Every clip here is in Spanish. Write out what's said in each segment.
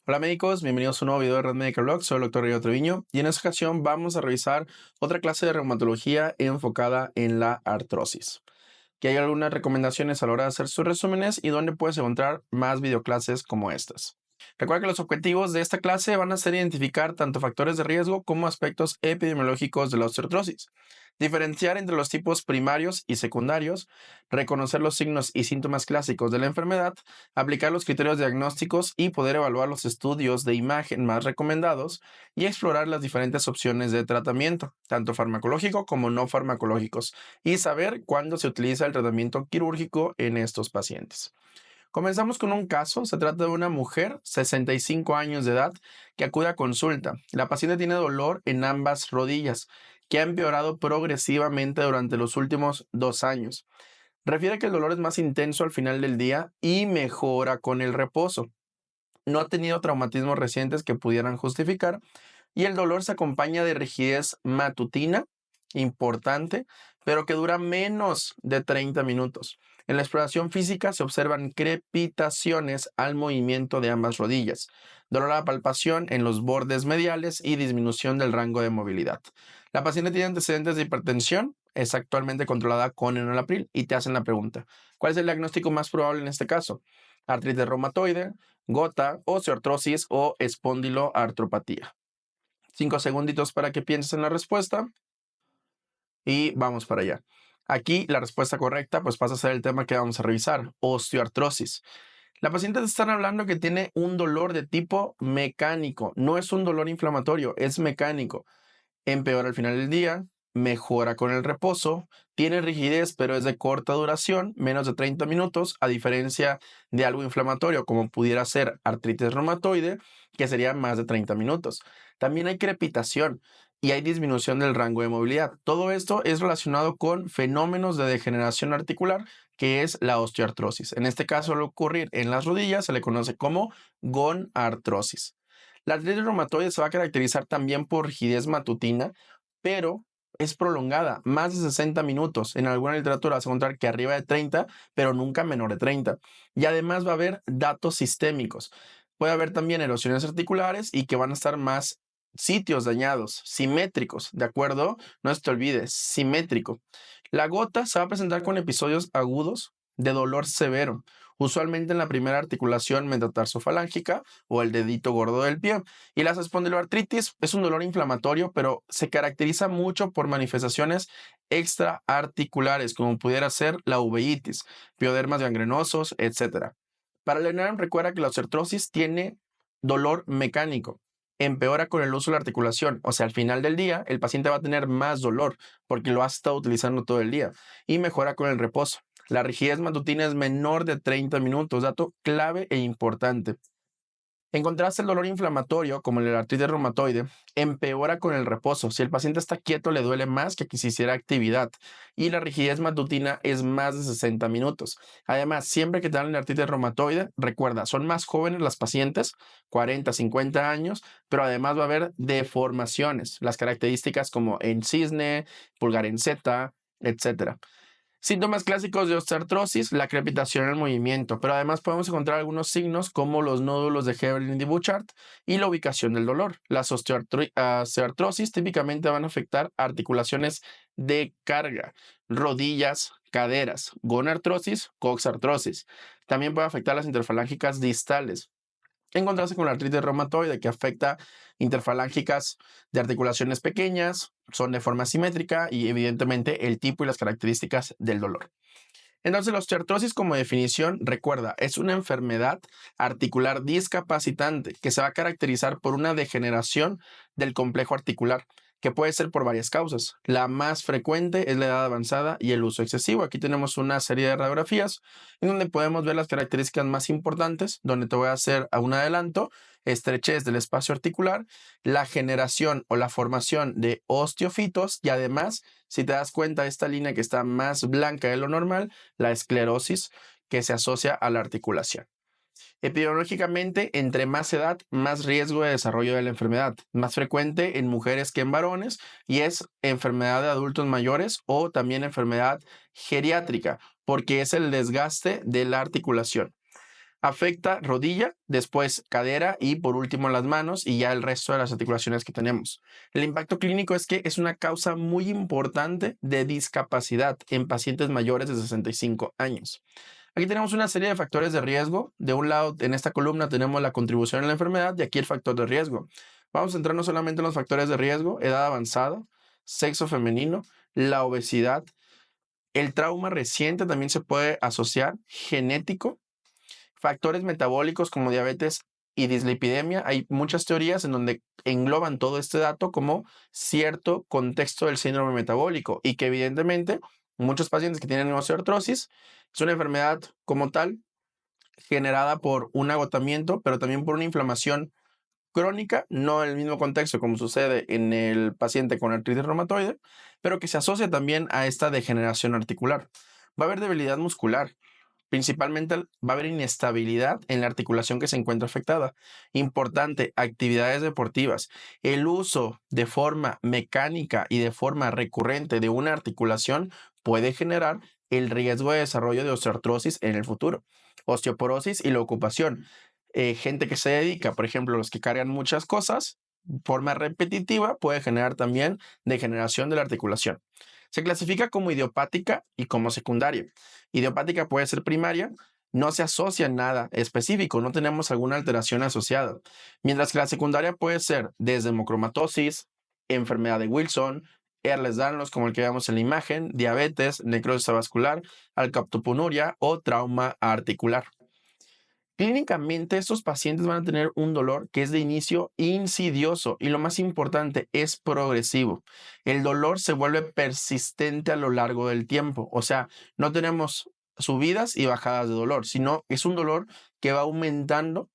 Hola médicos, bienvenidos a un nuevo video de Red Medical Blog. Soy el Dr. Río Treviño y en esta ocasión vamos a revisar otra clase de reumatología enfocada en la artrosis. Aquí hay algunas recomendaciones a la hora de hacer sus resúmenes y donde puedes encontrar más videoclases como estas. Recuerda que los objetivos de esta clase van a ser identificar tanto factores de riesgo como aspectos epidemiológicos de la osteoartrosis, diferenciar entre los tipos primarios y secundarios, reconocer los signos y síntomas clásicos de la enfermedad, aplicar los criterios diagnósticos y poder evaluar los estudios de imagen más recomendados y explorar las diferentes opciones de tratamiento, tanto farmacológico como no farmacológicos, y saber cuándo se utiliza el tratamiento quirúrgico en estos pacientes. Comenzamos con un caso. Se trata de una mujer, 65 años de edad, que acude a consulta. La paciente tiene dolor en ambas rodillas, que ha empeorado progresivamente durante los últimos 2 años. Refiere que el dolor es más intenso al final del día y mejora con el reposo. No ha tenido traumatismos recientes que pudieran justificar y el dolor se acompaña de rigidez matutina, importante, pero que dura menos de 30 minutos. En la exploración física se observan crepitaciones al movimiento de ambas rodillas, dolor a la palpación en los bordes mediales y disminución del rango de movilidad. La paciente tiene antecedentes de hipertensión, es actualmente controlada con enalapril y te hacen la pregunta: ¿cuál es el diagnóstico más probable en este caso? Artritis reumatoide, gota, osteoartrosis o espondiloartropatía. 5 segunditos para que pienses en la respuesta y vamos para allá. Aquí la respuesta correcta pues pasa a ser el tema que vamos a revisar: osteoartrosis. La paciente te están hablando que tiene un dolor de tipo mecánico, no es un dolor inflamatorio, es mecánico. Empeora al final del día, mejora con el reposo, tiene rigidez pero es de corta duración, menos de 30 minutos, a diferencia de algo inflamatorio como pudiera ser artritis reumatoide, que sería más de 30 minutos. También hay crepitación y hay disminución del rango de movilidad. Todo esto es relacionado con fenómenos de degeneración articular, que es la osteoartrosis. En este caso, al ocurrir en las rodillas, se le conoce como gonartrosis. La artritis reumatoide se va a caracterizar también por rigidez matutina, pero es prolongada, más de 60 minutos. En alguna literatura vas a encontrar que arriba de 30, pero nunca menor de 30. Y además va a haber datos sistémicos. Puede haber también erosiones articulares y que van a estar más sitios dañados, simétricos, ¿de acuerdo? No se te olvide, simétrico. La gota se va a presentar con episodios agudos de dolor severo, usualmente en la primera articulación metatarsofalángica o el dedito gordo del pie. Y la espondiloartritis es un dolor inflamatorio, pero se caracteriza mucho por manifestaciones extraarticulares, como pudiera ser la uveitis, piodermas gangrenosos, etc. Para el ENARM, recuerda que la osteoartrosis tiene dolor mecánico. Empeora con el uso de la articulación, o sea, al final del día el paciente va a tener más dolor porque lo ha estado utilizando todo el día, y mejora con el reposo. La rigidez matutina es menor de 30 minutos, dato clave e importante. En contraste, el dolor inflamatorio, como el de la artritis reumatoide, empeora con el reposo. Si el paciente está quieto, le duele más que si hiciera actividad. Y la rigidez matutina es más de 60 minutos. Además, siempre que te dan la artritis reumatoide, recuerda, son más jóvenes las pacientes, 40, 50 años, pero además va a haber deformaciones, las características como en cisne, pulgar en Z, etcétera. Síntomas clásicos de osteoartrosis: la crepitación en el movimiento, pero además podemos encontrar algunos signos como los nódulos de Hebring y Bouchard y la ubicación del dolor. Las osteoartrosis típicamente van a afectar articulaciones de carga, rodillas, caderas. Gonartrosis, coxartrosis. También puede afectar las interfalángicas distales, en contraste con la artritis reumatoide, que afecta interfalángicas de articulaciones pequeñas, son de forma simétrica y evidentemente el tipo y las características del dolor. Entonces, la osteoartrosis, como definición, recuerda, es una enfermedad articular discapacitante que se va a caracterizar por una degeneración del complejo articular, que puede ser por varias causas. La más frecuente es la edad avanzada y el uso excesivo. Aquí tenemos una serie de radiografías en donde podemos ver las características más importantes, donde te voy a hacer un adelanto: estrechez del espacio articular, la generación o la formación de osteofitos y además, si te das cuenta, esta línea que está más blanca de lo normal, la esclerosis que se asocia a la articulación. Epidemiológicamente, entre más edad, más riesgo de desarrollo de la enfermedad. Más frecuente en mujeres que en varones y es enfermedad de adultos mayores o también enfermedad geriátrica, porque es el desgaste de la articulación. Afecta rodilla, después cadera y por último las manos y ya el resto de las articulaciones que tenemos. El impacto clínico es que es una causa muy importante de discapacidad en pacientes mayores de 65 años. Aquí tenemos una serie de factores de riesgo. De un lado, en esta columna tenemos la contribución a la enfermedad y aquí el factor de riesgo. Vamos a centrarnos solamente en los factores de riesgo: edad avanzada, sexo femenino, la obesidad, el trauma reciente también se puede asociar, genético, factores metabólicos como diabetes y dislipidemia. Hay muchas teorías en donde engloban todo este dato como cierto contexto del síndrome metabólico y que evidentemente muchos pacientes que tienen osteoartrosis es una enfermedad como tal generada por un agotamiento, pero también por una inflamación crónica, no en el mismo contexto como sucede en el paciente con artritis reumatoide, pero que se asocia también a esta degeneración articular. Va a haber debilidad muscular. Principalmente va a haber inestabilidad en la articulación que se encuentra afectada. Importante, actividades deportivas. El uso de forma mecánica y de forma recurrente de una articulación puede generar el riesgo de desarrollo de osteoartrosis en el futuro. Osteoporosis y la ocupación. Gente que se dedica, por ejemplo, los que cargan muchas cosas, forma repetitiva, puede generar también degeneración de la articulación. Se clasifica como idiopática y como secundaria. Idiopática puede ser primaria, no se asocia a nada específico, no tenemos alguna alteración asociada. Mientras que la secundaria puede ser desde hemocromatosis, enfermedad de Wilson, Ehlers-Danlos, como el que vemos en la imagen, diabetes, necrosis vascular, alcaptopunuria o trauma articular. Clínicamente, estos pacientes van a tener un dolor que es de inicio insidioso y lo más importante es progresivo. El dolor se vuelve persistente a lo largo del tiempo, o sea, no tenemos subidas y bajadas de dolor, sino es un dolor que va aumentando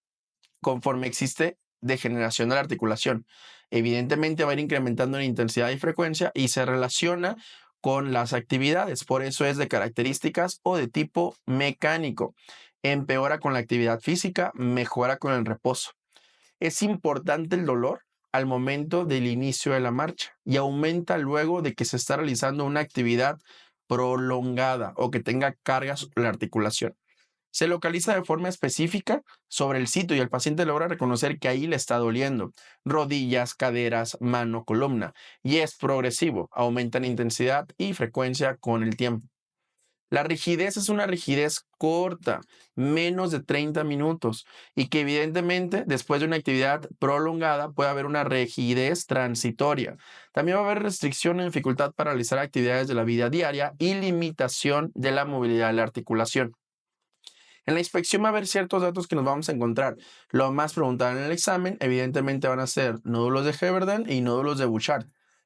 conforme existe degeneración de la articulación. Evidentemente va a ir incrementando en intensidad y frecuencia y se relaciona con las actividades, por eso es de características o de tipo mecánico. Empeora con la actividad física, mejora con el reposo. Es importante el dolor al momento del inicio de la marcha y aumenta luego de que se está realizando una actividad prolongada o que tenga cargas sobre la articulación. Se localiza de forma específica sobre el sitio y el paciente logra reconocer que ahí le está doliendo. Rodillas, caderas, mano, columna. Y es progresivo, aumenta en intensidad y frecuencia con el tiempo. La rigidez es una rigidez corta, menos de 30 minutos, y que evidentemente después de una actividad prolongada puede haber una rigidez transitoria. También va a haber restricción y dificultad para realizar actividades de la vida diaria y limitación de la movilidad de la articulación. En la inspección va a haber ciertos datos que nos vamos a encontrar. Lo más preguntado en el examen, evidentemente, van a ser nódulos de Heberden y nódulos de Bouchard.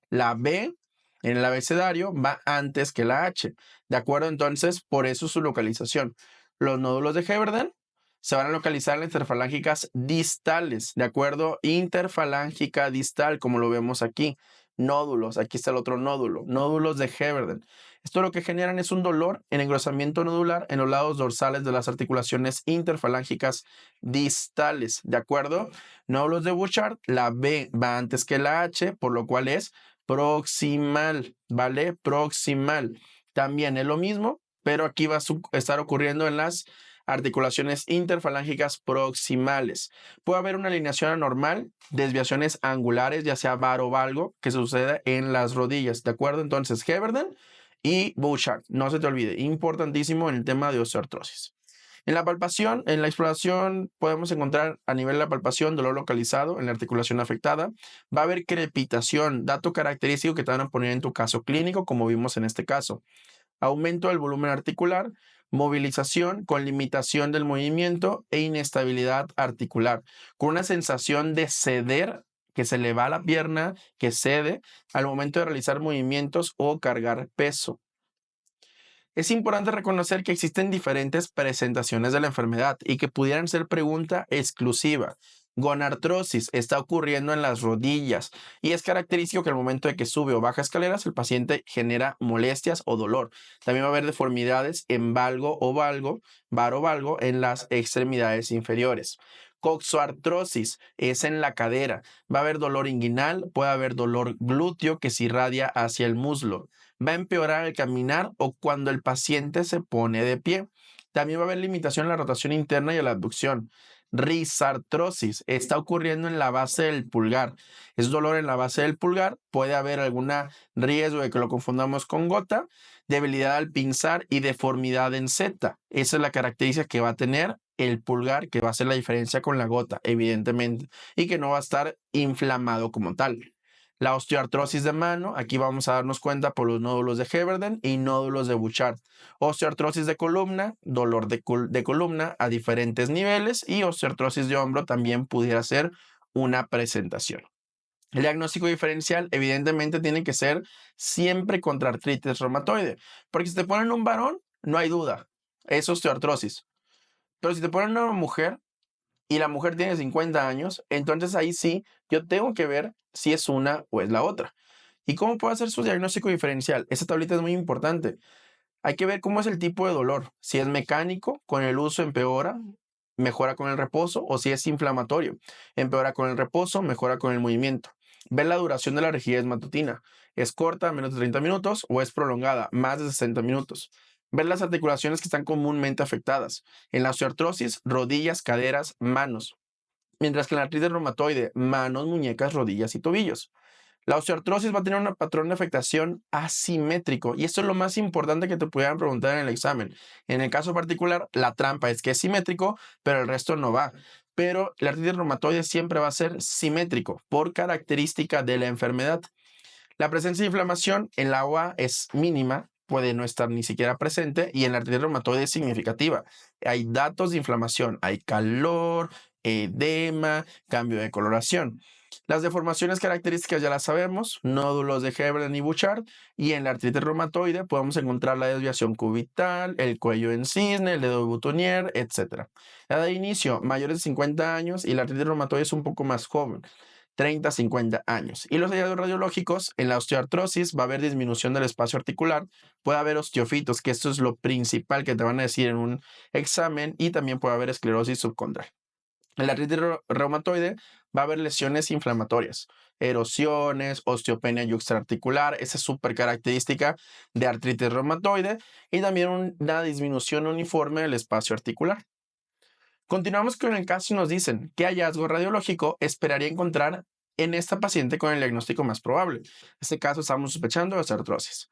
La B en el abecedario va antes que la H. ¿De acuerdo? Entonces, por eso su localización. Los nódulos de Heberden se van a localizar en las interfalángicas distales. ¿De acuerdo? Interfalángica distal, como lo vemos aquí. Nódulos, aquí está el otro nódulo. Nódulos de Heberden. Esto lo que generan es un dolor en engrosamiento nodular en los lados dorsales de las articulaciones interfalángicas distales, ¿de acuerdo? Nódulos de Bouchard, la B va antes que la H, por lo cual es proximal, ¿vale? Proximal. También es lo mismo, pero aquí va a estar ocurriendo en las articulaciones interfalángicas proximales. Puede haber una alineación anormal, desviaciones angulares, ya sea var o valgo, que sucede en las rodillas, ¿de acuerdo? Entonces, Heberden y Bouchard, no se te olvide, importantísimo en el tema de osteoartrosis. En la palpación, en la exploración, podemos encontrar a nivel de la palpación dolor localizado en la articulación afectada. Va a haber crepitación, dato característico que te van a poner en tu caso clínico, como vimos en este caso. Aumento del volumen articular, movilización con limitación del movimiento e inestabilidad articular, con una sensación de ceder, que se le va la pierna, que cede al momento de realizar movimientos o cargar peso. Es importante reconocer que existen diferentes presentaciones de la enfermedad y que pudieran ser pregunta exclusiva. Gonartrosis está ocurriendo en las rodillas y es característico que al momento de que sube o baja escaleras el paciente genera molestias o dolor. También va a haber deformidades en valgo o valgo, var o valgo en las extremidades inferiores. Coxoartrosis es en la cadera. Va a haber dolor inguinal, puede haber dolor glúteo que se irradia hacia el muslo. Va a empeorar al caminar o cuando el paciente se pone de pie. También va a haber limitación en la rotación interna y a la abducción. Risartrosis está ocurriendo en la base del pulgar. Es dolor en la base del pulgar. Puede haber algún riesgo de que lo confundamos con gota, debilidad al pinzar y deformidad en Z. Esa es la característica que va a tener el pulgar, que va a hacer la diferencia con la gota, evidentemente, y que no va a estar inflamado como tal. La osteoartrosis de mano, aquí vamos a darnos cuenta por los nódulos de Heberden y nódulos de Bouchard. Osteoartrosis de columna, dolor de columna a diferentes niveles, y osteoartrosis de hombro también pudiera ser una presentación. El diagnóstico diferencial evidentemente tiene que ser siempre contra artritis reumatoide, porque si te ponen un varón, no hay duda, es osteoartrosis. Pero si te ponen una mujer y la mujer tiene 50 años, entonces ahí sí yo tengo que ver si es una o es la otra. ¿Y cómo puedo hacer su diagnóstico diferencial? Esa tablita es muy importante. Hay que ver cómo es el tipo de dolor. Si es mecánico, con el uso empeora, mejora con el reposo, o si es inflamatorio, empeora con el reposo, mejora con el movimiento. Ver la duración de la rigidez matutina. ¿Es corta, menos de 30 minutos, o es prolongada, más de 60 minutos? Ver las articulaciones que están comúnmente afectadas. En la osteoartrosis, rodillas, caderas, manos. Mientras que en la artritis reumatoide, manos, muñecas, rodillas y tobillos. La osteoartrosis va a tener un patrón de afectación asimétrico, y esto es lo más importante que te pudieran preguntar en el examen. En el caso particular, la trampa es que es simétrico, pero el resto no va. Pero la artritis reumatoide siempre va a ser simétrico por característica de la enfermedad. La presencia de inflamación en la OA es mínima, puede no estar ni siquiera presente, y en la artritis reumatoide es significativa. Hay datos de inflamación, hay calor, edema, cambio de coloración. Las deformaciones características ya las sabemos, nódulos de Heberden y Bouchard, y en la artritis reumatoide podemos encontrar la desviación cubital, el cuello en cisne, el dedo de Boutonniere, etc. Edad de inicio, mayores de 50 años, y la artritis reumatoide es un poco más joven, 30 a 50 años. Y los hallazgos radiológicos, en la osteoartrosis va a haber disminución del espacio articular, puede haber osteofitos, que esto es lo principal que te van a decir en un examen, y también puede haber esclerosis subcondral. En la artritis reumatoide va a haber lesiones inflamatorias, erosiones, osteopenia yuxtaarticular, esa es súper característica de artritis reumatoide, y también una disminución uniforme del espacio articular. Continuamos con el caso y nos dicen qué hallazgo radiológico esperaría encontrar en esta paciente con el diagnóstico más probable. En este caso estamos sospechando de osteoartrosis.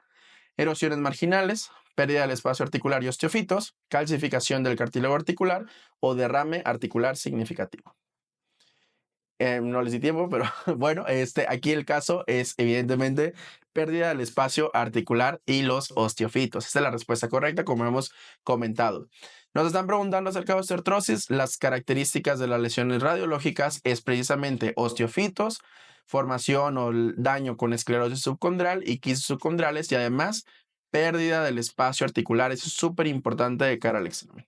Erosiones marginales, pérdida del espacio articular y osteofitos, calcificación del cartílago articular o derrame articular significativo. No les di tiempo, pero bueno, aquí el caso es evidentemente pérdida del espacio articular y los osteofitos. Esta es la respuesta correcta, como hemos comentado. Nos están preguntando acerca de osteoartrosis. Las características de las lesiones radiológicas es precisamente osteofitos, formación o daño con esclerosis subcondral y quistes subcondrales, y además pérdida del espacio articular. Eso es súper importante de cara al examen.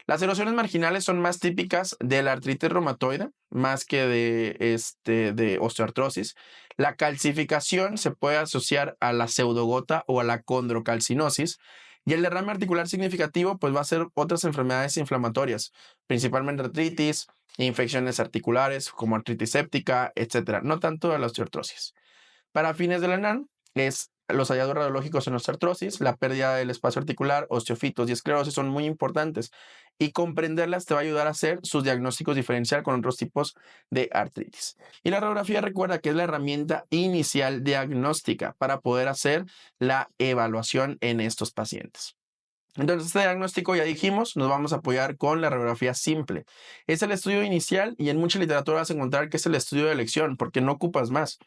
Las erosiones marginales son más típicas de la artritis reumatoide, más que de osteoartrosis. La calcificación se puede asociar a la pseudogota o a la condrocalcinosis. Y el derrame articular significativo pues va a ser otras enfermedades inflamatorias, principalmente artritis, infecciones articulares como artritis séptica, etc. No tanto de la osteoartrosis. Para fines de la ENAN, es los hallazgos radiológicos en osteoartrosis, la pérdida del espacio articular, osteofitos y esclerosis son muy importantes, y comprenderlas te va a ayudar a hacer sus diagnósticos diferencial con otros tipos de artritis. Y la radiografía, recuerda que es la herramienta inicial diagnóstica para poder hacer la evaluación en estos pacientes. Entonces, este diagnóstico, ya dijimos, nos vamos a apoyar con la radiografía simple. Es el estudio inicial, y en mucha literatura vas a encontrar que es el estudio de elección porque no ocupas más.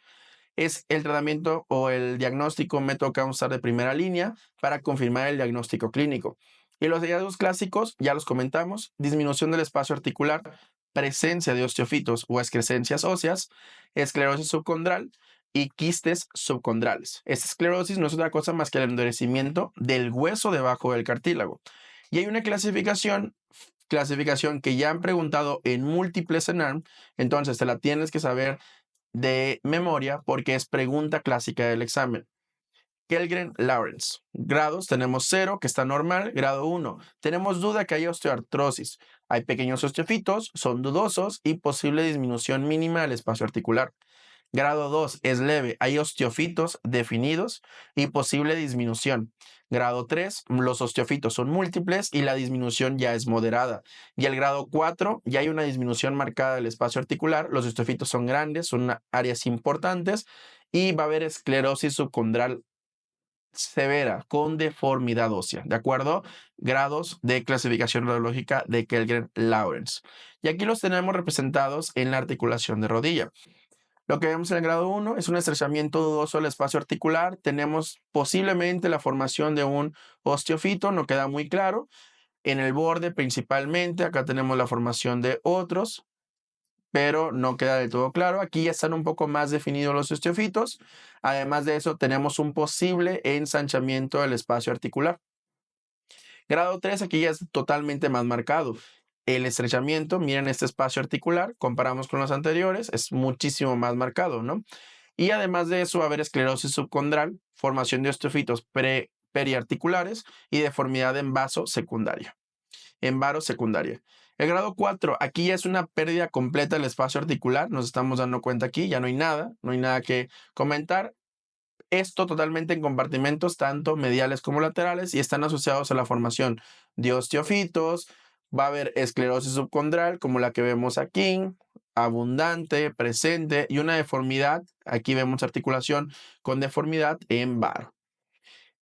Es el tratamiento o el diagnóstico método que vamos a usar de primera línea para confirmar el diagnóstico clínico. Y los hallazgos clásicos, ya los comentamos: disminución del espacio articular, presencia de osteofitos o excrescencias óseas, esclerosis subcondral y quistes subcondrales. Esta esclerosis no es otra cosa más que el endurecimiento del hueso debajo del cartílago. Y hay una clasificación que ya han preguntado en múltiples ENARM, entonces te la tienes que saber de memoria porque es pregunta clásica del examen. Kellgren-Lawrence. Grados, tenemos 0, que está normal. Grado 1, tenemos duda que haya osteoartrosis. Hay pequeños osteofitos, son dudosos y posible disminución mínima del espacio articular. Grado 2 es leve, hay osteofitos definidos y posible disminución. Grado 3, los osteofitos son múltiples y la disminución ya es moderada. Y el grado 4, ya hay una disminución marcada del espacio articular, los osteofitos son grandes, son áreas importantes y va a haber esclerosis subcondral severa con deformidad ósea, ¿de acuerdo? Grados de clasificación radiológica de Kellgren-Lawrence. Y aquí los tenemos representados en la articulación de rodilla. Lo que vemos en el grado 1 es un estrechamiento dudoso del espacio articular. Tenemos posiblemente la formación de un osteofito, no queda muy claro. En el borde principalmente, acá tenemos la formación de otros, pero no queda del todo claro. Aquí ya están un poco más definidos los osteofitos. Además de eso, tenemos un posible ensanchamiento del espacio articular. Grado 3, aquí ya es totalmente más marcado. El estrechamiento, miren este espacio articular, comparamos con los anteriores, es muchísimo más marcado, ¿no? Y además de eso, va a haber esclerosis subcondral, formación de osteofitos periarticulares y deformidad en vaso secundaria. En varo secundaria. El grado 4, aquí ya es una pérdida completa del espacio articular, nos estamos dando cuenta aquí, ya no hay nada que comentar. Esto totalmente en compartimentos tanto mediales como laterales y están asociados a la formación de osteofitos. Va a haber esclerosis subcondral como la que vemos aquí, abundante, presente y una deformidad. Aquí vemos articulación con deformidad en varo.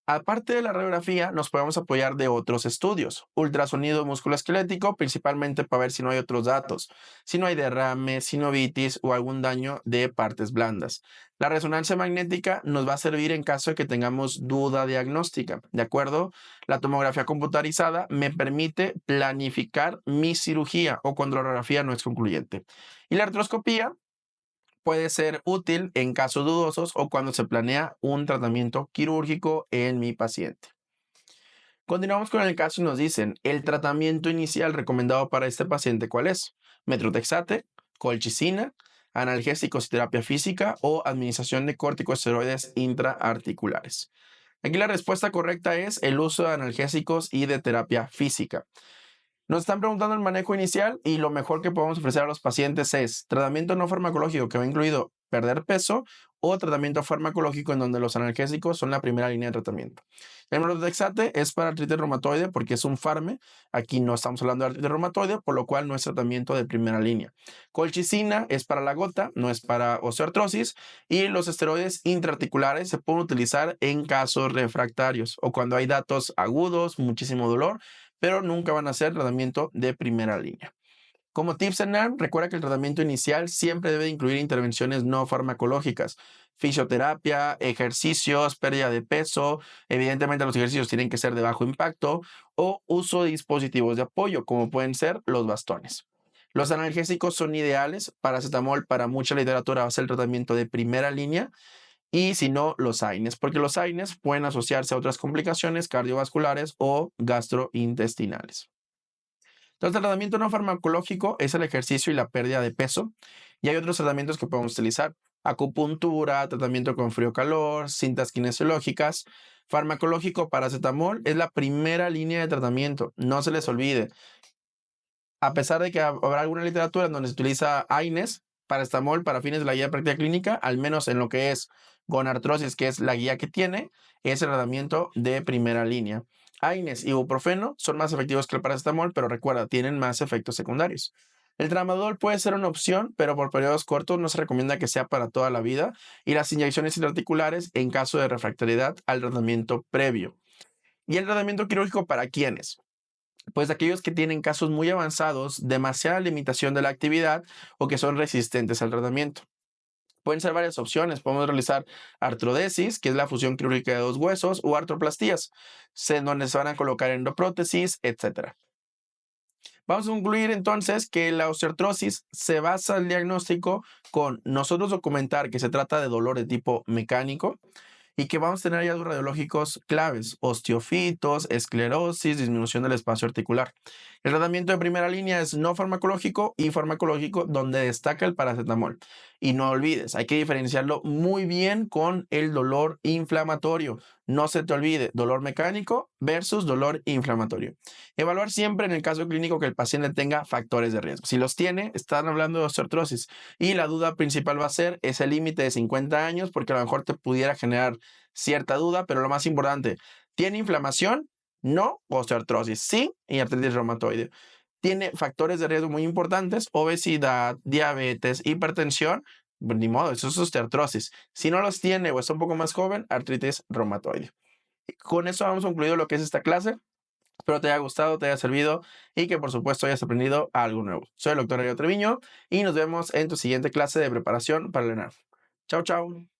Aparte de la radiografía, nos podemos apoyar de otros estudios. Ultrasonido musculoesquelético, principalmente para ver si no hay otros datos, si no hay derrame, sinovitis o algún daño de partes blandas. La resonancia magnética nos va a servir en caso de que tengamos duda diagnóstica, ¿de acuerdo? La tomografía computarizada me permite planificar mi cirugía o cuando la radiografía no es concluyente. Y la artroscopía puede ser útil en casos dudosos o cuando se planea un tratamiento quirúrgico en mi paciente. Continuamos con el caso y nos dicen, el tratamiento inicial recomendado para este paciente, ¿cuál es? Metrotexate, colchicina, analgésicos y terapia física o administración de corticosteroides intraarticulares. Aquí la respuesta correcta es el uso de analgésicos y de terapia física. Nos están preguntando el manejo inicial y lo mejor que podemos ofrecer a los pacientes es tratamiento no farmacológico que va incluido perder peso o tratamiento farmacológico en donde los analgésicos son la primera línea de tratamiento. El Methotrexate es para artritis reumatoide porque es un farme. Aquí no estamos hablando de artritis reumatoide, por lo cual no es tratamiento de primera línea. Colchicina es para la gota, no es para osteoartrosis. Y los esteroides intraarticulares se pueden utilizar en casos refractarios o cuando hay datos agudos, muchísimo dolor, pero nunca van a ser tratamiento de primera línea. Como tips en NARM, recuerda que el tratamiento inicial siempre debe incluir intervenciones no farmacológicas, fisioterapia, ejercicios, pérdida de peso, evidentemente los ejercicios tienen que ser de bajo impacto o uso de dispositivos de apoyo como pueden ser los bastones. Los analgésicos son ideales, paracetamol para mucha literatura va a ser el tratamiento de primera línea y si no, los AINES, porque los AINES pueden asociarse a otras complicaciones cardiovasculares o gastrointestinales. Entonces, el tratamiento no farmacológico es el ejercicio y la pérdida de peso. Y hay otros tratamientos que podemos utilizar. Acupuntura, tratamiento con frío-calor, cintas kinesiológicas. Farmacológico, paracetamol, es la primera línea de tratamiento. No se les olvide. A pesar de que habrá alguna literatura en donde se utiliza AINES, paracetamol para fines de la guía de práctica clínica, al menos en lo que es gonartrosis, que es la guía que tiene, es el tratamiento de primera línea. AINES y ibuprofeno son más efectivos que el paracetamol, pero recuerda, tienen más efectos secundarios. El tramadol puede ser una opción, pero por periodos cortos no se recomienda que sea para toda la vida, y las inyecciones intraarticulares en caso de refractariedad al tratamiento previo. ¿Y el tratamiento quirúrgico para quiénes? Pues aquellos que tienen casos muy avanzados, demasiada limitación de la actividad o que son resistentes al tratamiento. Pueden ser varias opciones. Podemos realizar artrodesis, que es la fusión quirúrgica de dos huesos, o artroplastías, donde se van a colocar endoprótesis, etc. Vamos a concluir entonces que la osteoartrosis se basa el diagnóstico con nosotros documentar que se trata de dolor de tipo mecánico, y que vamos a tener hallazgos radiológicos claves, osteofitos, esclerosis, disminución del espacio articular. El tratamiento de primera línea es no farmacológico y farmacológico donde destaca el paracetamol. Y no olvides, hay que diferenciarlo muy bien con el dolor inflamatorio. No se te olvide, dolor mecánico versus dolor inflamatorio. Evaluar siempre en el caso clínico que el paciente tenga factores de riesgo. Si los tiene, están hablando de osteoartrosis. Y la duda principal va a ser ese límite de 50 años, porque a lo mejor te pudiera generar cierta duda, pero lo más importante, ¿tiene inflamación? No, osteoartrosis. Sí, y artritis reumatoide. Tiene factores de riesgo muy importantes, obesidad, diabetes, hipertensión, pues ni modo, eso es osteoartrosis. Si no los tiene o es un poco más joven, artritis reumatoide. Con eso hemos concluido lo que es esta clase. Espero te haya gustado, te haya servido y que por supuesto hayas aprendido algo nuevo. Soy el doctor Ariel Treviño y nos vemos en tu siguiente clase de preparación para el ENAR. Chao, chao.